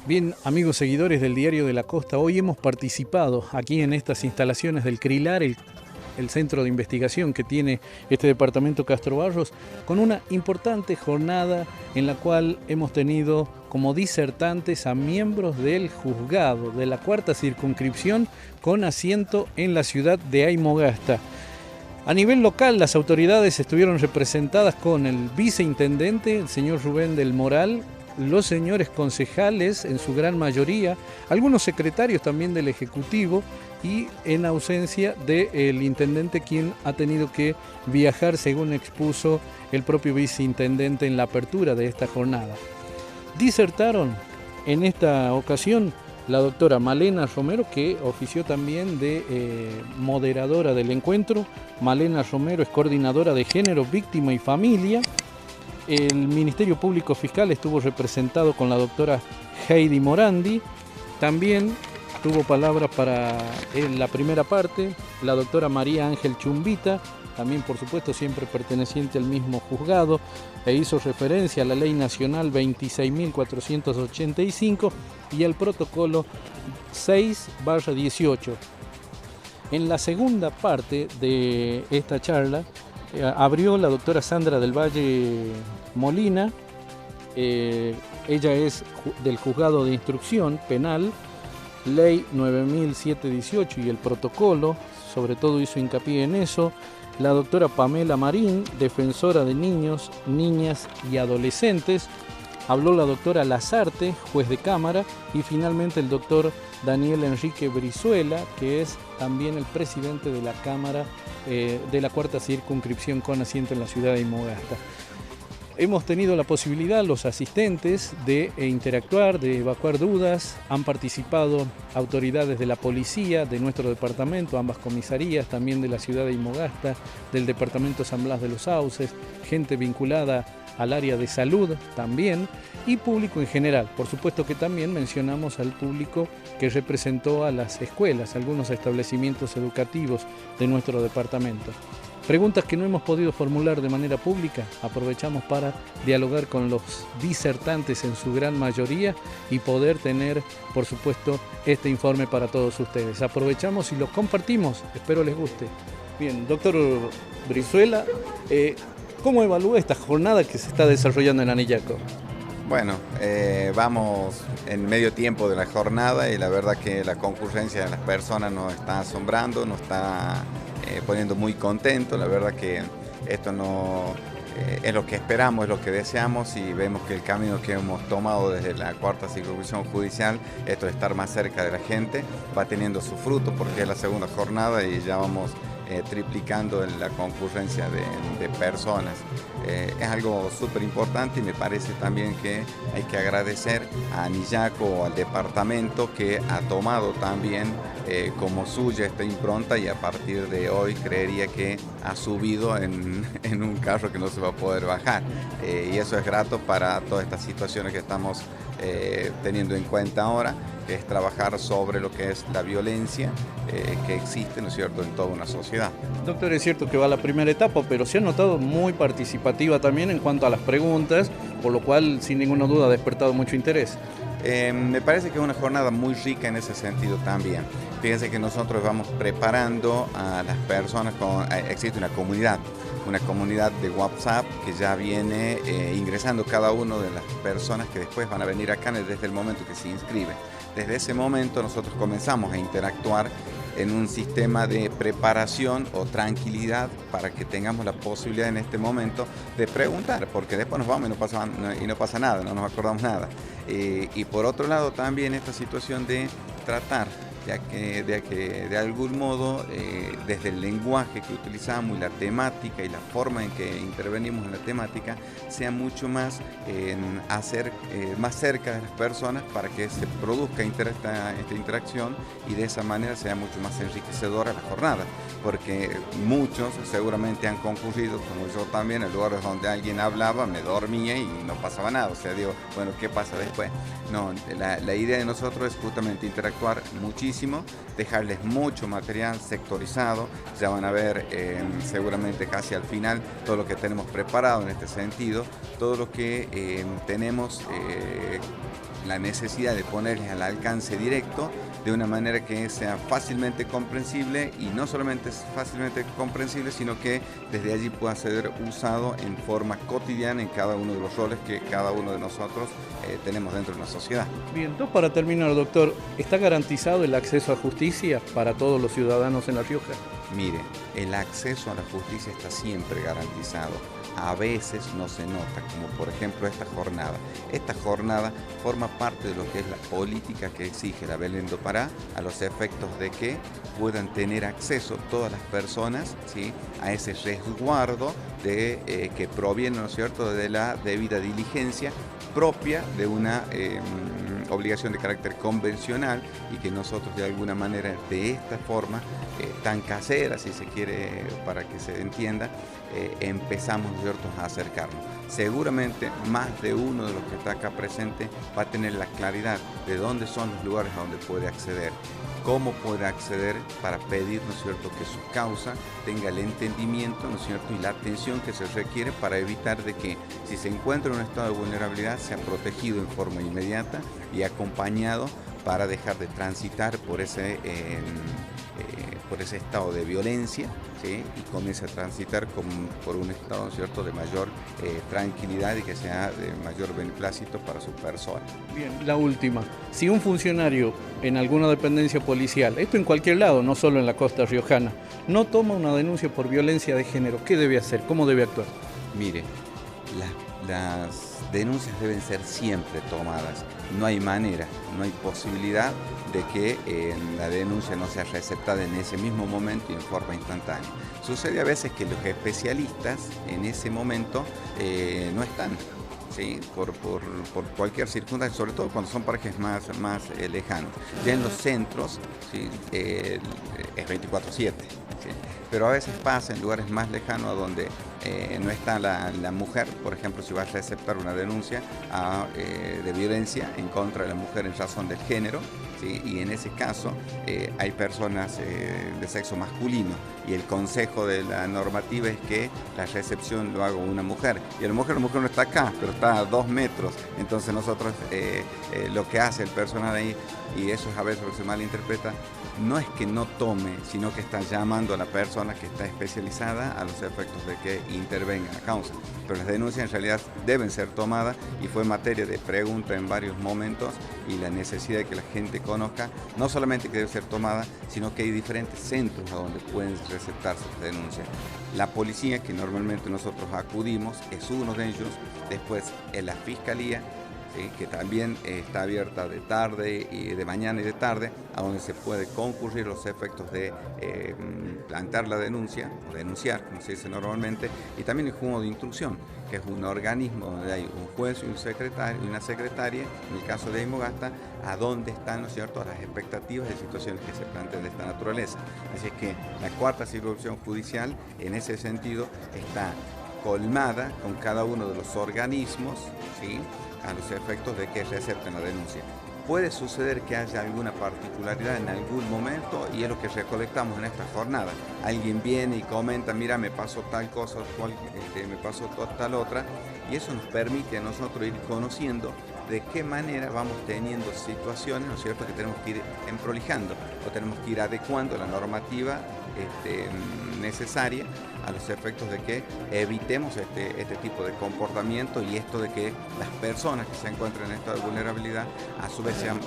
Bien, amigos seguidores del Diario de la Costa, hoy hemos participado aquí en estas instalaciones del CRILAR, el centro de investigación que tiene este departamento Castro Barros, con una importante jornada en la cual hemos tenido como disertantes a miembros del juzgado de la cuarta circunscripción con asiento en la ciudad de Aymogasta. A nivel local, las autoridades estuvieron representadas con el viceintendente, el señor Rubén del Moral, los señores concejales en su gran mayoría, algunos secretarios también del Ejecutivo y en ausencia del intendente, quien ha tenido que viajar, según expuso el propio viceintendente en la apertura de esta jornada. Disertaron en esta ocasión la doctora Malena Romero, que ofició también de moderadora del encuentro. Malena Romero es coordinadora de Género, Víctima y Familia. El Ministerio Público Fiscal estuvo representado con la doctora Heidi Morandi. También tuvo palabras para la primera parte la doctora María Ángel Chumbita, también por supuesto siempre perteneciente al mismo juzgado, e hizo referencia a la Ley Nacional 26.485 y al Protocolo 6/18. En la segunda parte de esta charla abrió la doctora Sandra del Valle Molina. Ella es del Juzgado de Instrucción Penal, Ley 9.718 y el protocolo, sobre todo hizo hincapié en eso. La doctora Pamela Marín, defensora de niños, niñas y adolescentes. Habló la doctora Lazarte, juez de cámara, y finalmente el doctor Daniel Enrique Brizuela, que es también el presidente de la Cámara de la cuarta circunscripción con asiento en la ciudad de Aymogasta. Hemos tenido la posibilidad, los asistentes, de interactuar, de evacuar dudas. Han participado autoridades de la policía, de nuestro departamento, ambas comisarías, también de la ciudad de Aymogasta, del departamento San Blas de los Sauces, gente vinculada al área de salud también, y público en general. Por supuesto que también mencionamos al público que representó a las escuelas, algunos establecimientos educativos de nuestro departamento. Preguntas que no hemos podido formular de manera pública, aprovechamos para dialogar con los disertantes en su gran mayoría y poder tener, por supuesto, este informe para todos ustedes. Aprovechamos y lo compartimos, espero les guste. Bien, doctor Brizuela, ¿cómo evalúa esta jornada que se está desarrollando en Anillaco? Bueno, vamos en medio tiempo de la jornada y la verdad que la concurrencia de las personas nos está asombrando, nos está poniendo muy contentos. La verdad que esto no es lo que esperamos, es lo que deseamos, y vemos que el camino que hemos tomado desde la cuarta circunscripción judicial, esto de estar más cerca de la gente, va teniendo su fruto, porque es la segunda jornada y ya vamos triplicando la concurrencia de personas. Es algo súper importante, y me parece también que hay que agradecer a Anillaco, al departamento, que ha tomado también como suya esta impronta, y a partir de hoy creería que ha subido en un carro que no se va a poder bajar, y eso es grato para todas estas situaciones que estamos teniendo en cuenta ahora, que es trabajar sobre lo que es la violencia que existe, ¿no es cierto?, en toda una sociedad. Doctor, es cierto que va a la primera etapa, pero se ha notado muy participativa también en cuanto a las preguntas, por lo cual sin ninguna duda ha despertado mucho interés. Me parece que es una jornada muy rica en ese sentido también. Fíjense que nosotros vamos preparando a las personas, existe una comunidad de WhatsApp que ya viene ingresando cada uno de las personas que después van a venir acá desde el momento que se inscriben. Desde ese momento nosotros comenzamos a interactuar en un sistema de preparación o tranquilidad para que tengamos la posibilidad en este momento de preguntar, porque después nos vamos y no pasa nada, no nos acordamos nada. Y por otro lado también esta situación de tratar de algún modo, desde el lenguaje que utilizamos y la temática y la forma en que intervenimos en la temática, sea mucho más hacer más cerca de las personas, para que se produzca esta interacción, y de esa manera sea mucho más enriquecedora la jornada, porque muchos seguramente han concurrido, como yo también, en lugares donde alguien hablaba, me dormía y no pasaba nada. O sea, digo, bueno, ¿qué pasa después? No, la idea de nosotros es justamente interactuar muchísimo, dejarles mucho material sectorizado. Ya van a ver seguramente casi al final todo lo que tenemos preparado en este sentido, todo lo que tenemos la necesidad de ponerles al alcance directo de una manera que sea fácilmente comprensible, y no solamente es fácilmente comprensible, sino que desde allí pueda ser usado en forma cotidiana en cada uno de los roles que cada uno de nosotros tenemos dentro de la sociedad. Bien, entonces para terminar, doctor, ¿está garantizado el acceso a justicia para todos los ciudadanos en La Rioja? Mire, el acceso a la justicia está siempre garantizado. A veces no se nota, como por ejemplo esta jornada. Esta jornada forma parte de lo que es la política que exige la Belén do Pará, a los efectos de que puedan tener acceso todas las personas, ¿sí?, a ese resguardo que proviene, ¿no es cierto?, de la debida diligencia propia de una obligación de carácter convencional, y que nosotros de alguna manera de esta forma tan casera, si se quiere, para que se entienda, empezamos, ¿no es cierto?, a acercarnos. Seguramente más de uno de los que está acá presente va a tener la claridad de dónde son los lugares a donde puede acceder, cómo puede acceder para pedir, ¿no es cierto?, que su causa tenga el entendimiento, ¿no es cierto?, y la atención que se requiere para evitar de que, si se encuentra en un estado de vulnerabilidad, sea protegido en forma inmediata y acompañado para dejar de transitar por ese estado de violencia, ¿sí?, y comience a transitar por un estado, ¿no es cierto?, de mayor tranquilidad, y que sea de mayor beneplácito para su persona. Bien, la última. Si un funcionario en alguna dependencia policial, esto en cualquier lado, no solo en la costa riojana, no toma una denuncia por violencia de género, ¿qué debe hacer? ¿Cómo debe actuar? Mire, las denuncias deben ser siempre tomadas. No hay manera, no hay posibilidad de que la denuncia no sea receptada en ese mismo momento y en forma instantánea. Sucede a veces que los especialistas en ese momento no están, ¿sí?, por cualquier circunstancia, sobre todo cuando son parejas más lejanos. Ya en los centros, ¿sí?, es 24/7, ¿sí?, pero a veces pasa en lugares más lejanos a donde no está la mujer. Por ejemplo, si va a receptar una denuncia de violencia en contra de la mujer en razón del género, ¿sí?, y en ese caso hay personas de sexo masculino, y el consejo de la normativa es que la recepción lo haga una mujer, y la mujer no está acá, pero está a 2 metros. Entonces nosotros lo que hace el personal ahí, y eso es a veces lo que se malinterpreta, no es que no tome, sino que está llamando a la persona que está especializada a los efectos de que intervenga en la causa. Pero las denuncias en realidad deben ser tomadas, y fue materia de pregunta en varios momentos, y la necesidad de que la gente conozca no solamente que debe ser tomada, sino que hay diferentes centros a donde pueden receptarse las denuncias. La policía, que normalmente nosotros acudimos, es uno de ellos. Después en la fiscalía, ¿sí?, que también está abierta de tarde y de mañana y de tarde, a donde se puede concurrir los efectos de plantear la denuncia, o denunciar, como se dice normalmente, y también el juzgado de instrucción, que es un organismo donde hay un juez y un secretario y una secretaria, en el caso de Imogasta, a donde están, ¿no es cierto?, las expectativas de situaciones que se plantean de esta naturaleza. Así es que la cuarta circunscripción judicial, en ese sentido, está colmada con cada uno de los organismos, ¿sí?, a los efectos de que recepten la denuncia. Puede suceder que haya alguna particularidad en algún momento, y es lo que recolectamos en esta jornada. Alguien viene y comenta: mira, me pasó tal cosa, me pasó tal otra, y eso nos permite a nosotros ir conociendo de qué manera vamos teniendo situaciones, ¿no es cierto?, que tenemos que ir emprolijando, o tenemos que ir adecuando la normativa necesaria a los efectos de que evitemos este tipo de comportamiento, y esto de que las personas que se encuentren en estado de vulnerabilidad a su vez sean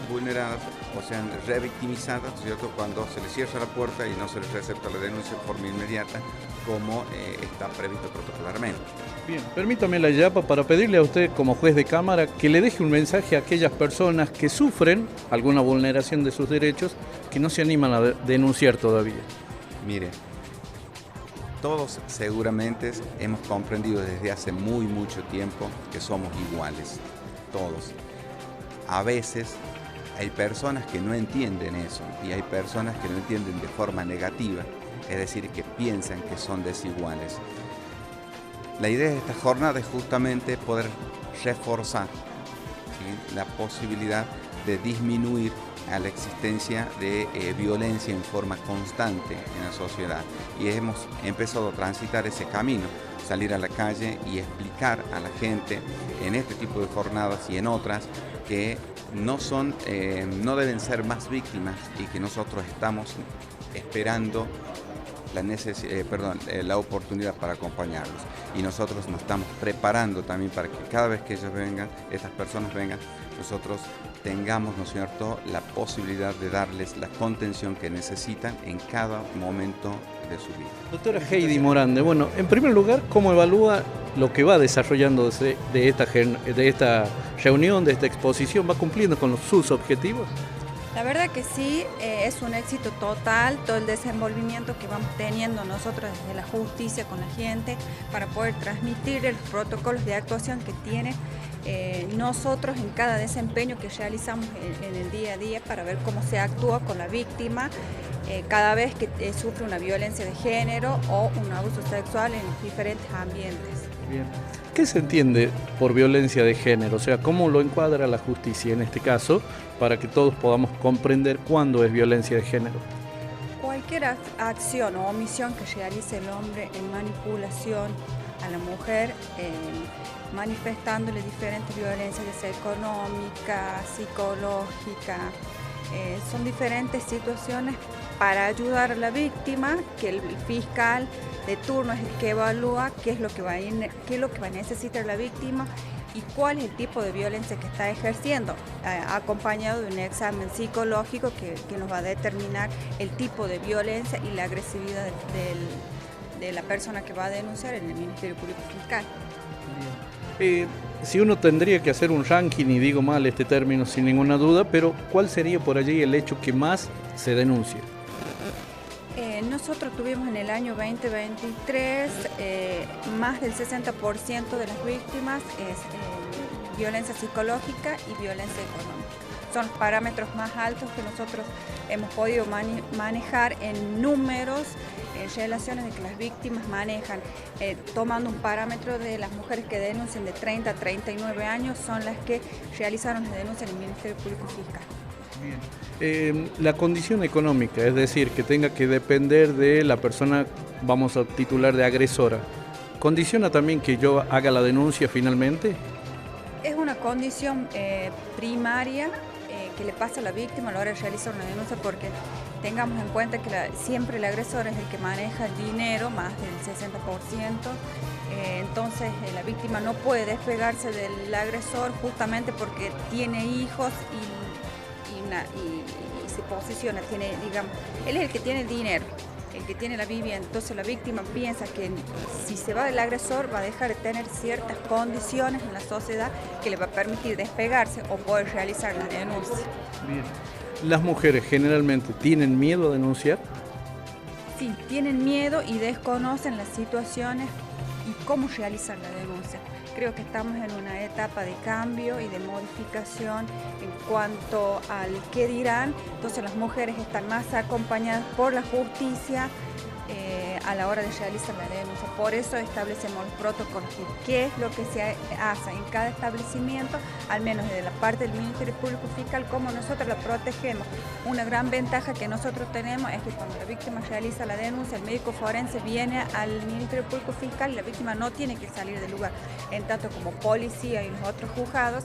vulneradas o sean revictimizadas, ¿cierto?, cuando se les cierra la puerta y no se les recepta la denuncia de forma inmediata, como está previsto protocolarmente. Bien, permítame la yapa para pedirle a usted, como juez de cámara, que le deje un mensaje a aquellas personas que sufren alguna vulneración de sus derechos, que no se animan a denunciar todavía. Mire, todos seguramente hemos comprendido desde hace mucho tiempo que somos iguales, todos. A veces hay personas que no entienden eso, y hay personas que lo entienden de forma negativa, es decir, que piensan que son desiguales. La idea de esta jornada es justamente poder reforzar, ¿sí?, la posibilidad de disminuir a la existencia de violencia en forma constante en la sociedad, y hemos empezado a transitar ese camino, salir a la calle y explicar a la gente en este tipo de jornadas y en otras que no deben ser más víctimas y que nosotros estamos esperando la oportunidad para acompañarlos. Y nosotros nos estamos preparando también para que cada vez que ellos vengan, estas personas vengan, nosotros tengamos, ¿no es cierto?, la posibilidad de darles la contención que necesitan en cada momento de su vida. Doctora Heidi Morande, bueno, en primer lugar, ¿cómo evalúa lo que va desarrollándose de esta reunión, de esta exposición? ¿Va cumpliendo con sus objetivos? La verdad que sí, es un éxito total todo el desenvolvimiento que vamos teniendo nosotros desde la justicia con la gente para poder transmitir los protocolos de actuación que tiene nosotros en cada desempeño que realizamos en el día a día para ver cómo se actúa con la víctima cada vez que sufre una violencia de género o un abuso sexual en diferentes ambientes. Bien. ¿Qué se entiende por violencia de género? O sea, ¿cómo lo encuadra la justicia en este caso para que todos podamos comprender cuándo es violencia de género? Cualquier acción o omisión que realice el hombre en manipulación a la mujer, manifestándole diferentes violencias, ya sea económica, psicológica, son diferentes situaciones para ayudar a la víctima, que el fiscal de turno es el que evalúa qué es lo que va a necesitar la víctima y cuál es el tipo de violencia que está ejerciendo, acompañado de un examen psicológico que nos va a determinar el tipo de violencia y la agresividad de la persona que va a denunciar en el Ministerio Público Fiscal. Si uno tendría que hacer un ranking, y digo mal este término sin ninguna duda, pero ¿cuál sería por allí el hecho que más se denuncia? Nosotros tuvimos en el año 2023 más del 60% de las víctimas es violencia psicológica y violencia económica. Son los parámetros más altos que nosotros hemos podido manejar en números, en relaciones de que las víctimas manejan, tomando un parámetro de las mujeres que denuncian de 30 a 39 años, son las que realizaron las denuncias en el Ministerio Público Fiscal. Bien. La condición económica, es decir, que tenga que depender de la persona, vamos a titular de agresora, ¿condiciona también que yo haga la denuncia finalmente? Es una condición primaria que le pasa a la víctima a la hora de realizar una denuncia, porque tengamos en cuenta que siempre el agresor es el que maneja el dinero, más del 60%, entonces la víctima no puede despegarse del agresor justamente porque tiene hijos y se posiciona, él es el que tiene el dinero, el que tiene la vivienda, entonces la víctima piensa que si se va del agresor va a dejar de tener ciertas condiciones en la sociedad que le va a permitir despegarse o poder realizar la denuncia. Bien. ¿Las mujeres generalmente tienen miedo a denunciar? Sí, tienen miedo y desconocen las situaciones y cómo realizar la denuncia. Creo que estamos en una etapa de cambio y de modificación en cuanto al qué dirán. Entonces las mujeres están más acompañadas por la justicia a la hora de realizar la denuncia. Por eso establecemos los protocolos de qué es lo que se hace en cada establecimiento, al menos desde la parte del Ministerio Público Fiscal, cómo nosotros la protegemos. Una gran ventaja que nosotros tenemos es que cuando la víctima realiza la denuncia, el médico forense viene al Ministerio Público Fiscal y la víctima no tiene que salir del lugar. En tanto como policía y los otros juzgados,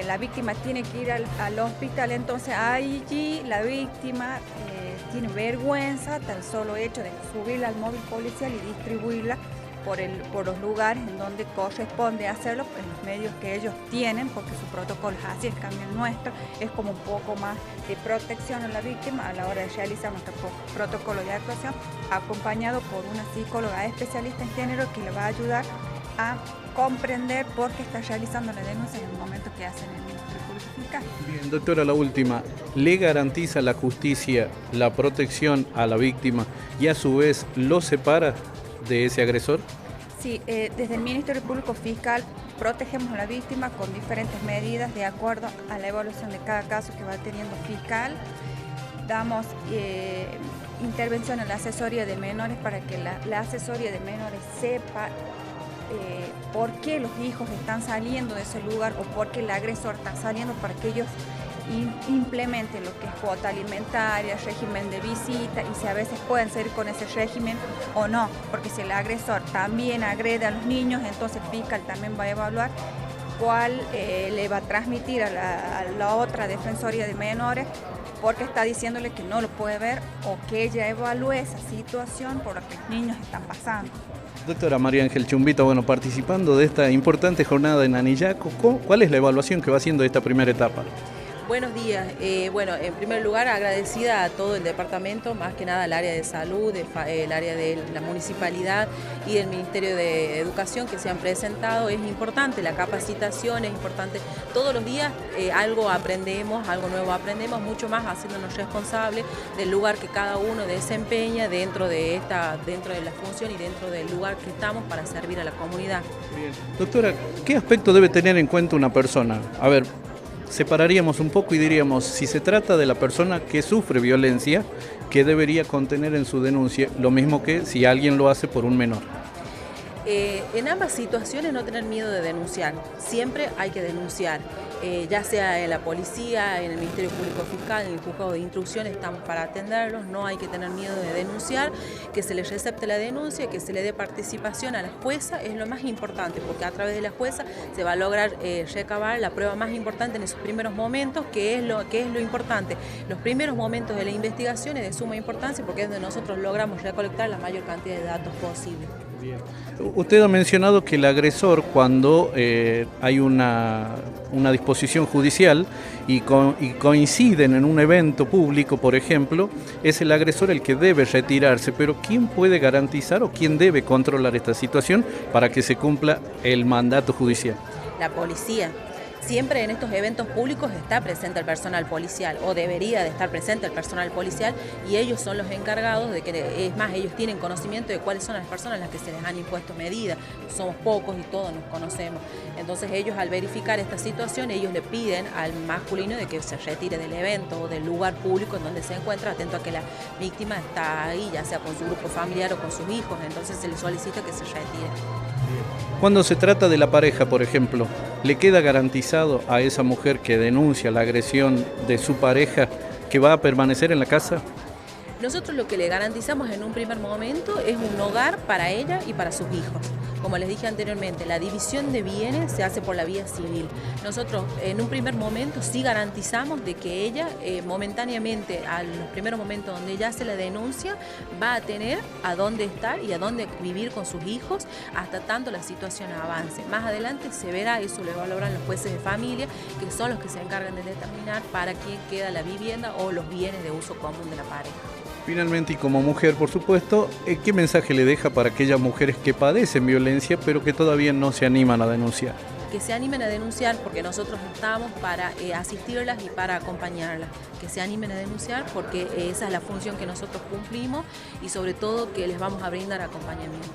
la víctima tiene que ir al hospital, entonces allí la víctima tiene vergüenza, tan solo hecho de subirla al móvil policial y distribuirla por los lugares en donde corresponde hacerlo, en los medios que ellos tienen, porque su protocolo es así, el cambio nuestro es como un poco más de protección a la víctima a la hora de realizar nuestro protocolo de actuación, acompañado por una psicóloga especialista en género que le va a ayudar a comprender por qué está realizando la denuncia en el momento que hacen el Ministerio Público Fiscal. Bien, doctora, la última. ¿Le garantiza la justicia la protección a la víctima y a su vez lo separa de ese agresor? Sí, desde el Ministerio Público Fiscal protegemos a la víctima con diferentes medidas de acuerdo a la evaluación de cada caso que va teniendo fiscal. Damos intervención en la asesoría de menores para que la asesoría de menores sepa por qué los hijos están saliendo de ese lugar o por qué el agresor está saliendo, para que ellos implementen lo que es cuota alimentaria, régimen de visita, y si a veces pueden seguir con ese régimen o no, porque si el agresor también agrede a los niños, entonces el fiscal también va a evaluar cual le va a transmitir a la otra Defensoría de Menores, porque está diciéndole que no lo puede ver o que ella evalúe esa situación por la que los niños están pasando. Doctora María Ángel Chumbito, bueno, participando de esta importante jornada en Anillaco, ¿cuál es la evaluación que va haciendo esta primera etapa? Buenos días. Bueno, en primer lugar agradecida a todo el departamento, más que nada al área de salud, el área de la municipalidad y del Ministerio de Educación que se han presentado. Es importante la capacitación, es importante. Todos los días algo aprendemos, algo nuevo aprendemos, mucho más haciéndonos responsables del lugar que cada uno desempeña dentro de la función y dentro del lugar que estamos para servir a la comunidad. Bien. Doctora, ¿qué aspecto debe tener en cuenta una persona? A ver, separaríamos un poco y diríamos, si se trata de la persona que sufre violencia, ¿qué debería contener en su denuncia? Lo mismo que si alguien lo hace por un menor. En ambas situaciones no tener miedo de denunciar, siempre hay que denunciar, ya sea en la policía, en el Ministerio Público Fiscal, en el juzgado de instrucción, estamos para atenderlos, no hay que tener miedo de denunciar, que se les recepte la denuncia, que se le dé participación a la jueza, es lo más importante, porque a través de la jueza se va a lograr recabar la prueba más importante en esos primeros momentos, que es lo importante. Los primeros momentos de la investigación es de suma importancia porque es donde nosotros logramos recolectar la mayor cantidad de datos posible. Bien. Usted ha mencionado que el agresor, cuando hay una disposición judicial y coinciden en un evento público, por ejemplo, es el agresor el que debe retirarse, pero ¿quién puede garantizar o quién debe controlar esta situación para que se cumpla el mandato judicial? La policía. Siempre en estos eventos públicos está presente el personal policial o debería de estar presente el personal policial y ellos son los encargados de que, es más, ellos tienen conocimiento de cuáles son las personas a las que se les han impuesto medidas. Somos pocos y todos nos conocemos. Entonces ellos al verificar esta situación, ellos le piden al masculino de que se retire del evento o del lugar público en donde se encuentra, atento a que la víctima está ahí, ya sea con su grupo familiar o con sus hijos, entonces se le solicita que se retire. Cuando se trata de la pareja, por ejemplo, ¿le queda garantizado a esa mujer que denuncia la agresión de su pareja que va a permanecer en la casa? Nosotros lo que le garantizamos en un primer momento es un hogar para ella y para sus hijos. Como les dije anteriormente, la división de bienes se hace por la vía civil. Nosotros en un primer momento sí garantizamos de que ella momentáneamente, a los primeros momentos donde ella hace la denuncia, va a tener a dónde estar y a dónde vivir con sus hijos hasta tanto la situación avance. Más adelante se verá, eso lo evaluarán los jueces de familia, que son los que se encargan de determinar para quién queda la vivienda o los bienes de uso común de la pareja. Finalmente, y como mujer, por supuesto, ¿qué mensaje le deja para aquellas mujeres que padecen violencia pero que todavía no se animan a denunciar? Que se animen a denunciar porque nosotros estamos para asistirlas y para acompañarlas. Que se animen a denunciar porque esa es la función que nosotros cumplimos y sobre todo que les vamos a brindar acompañamiento.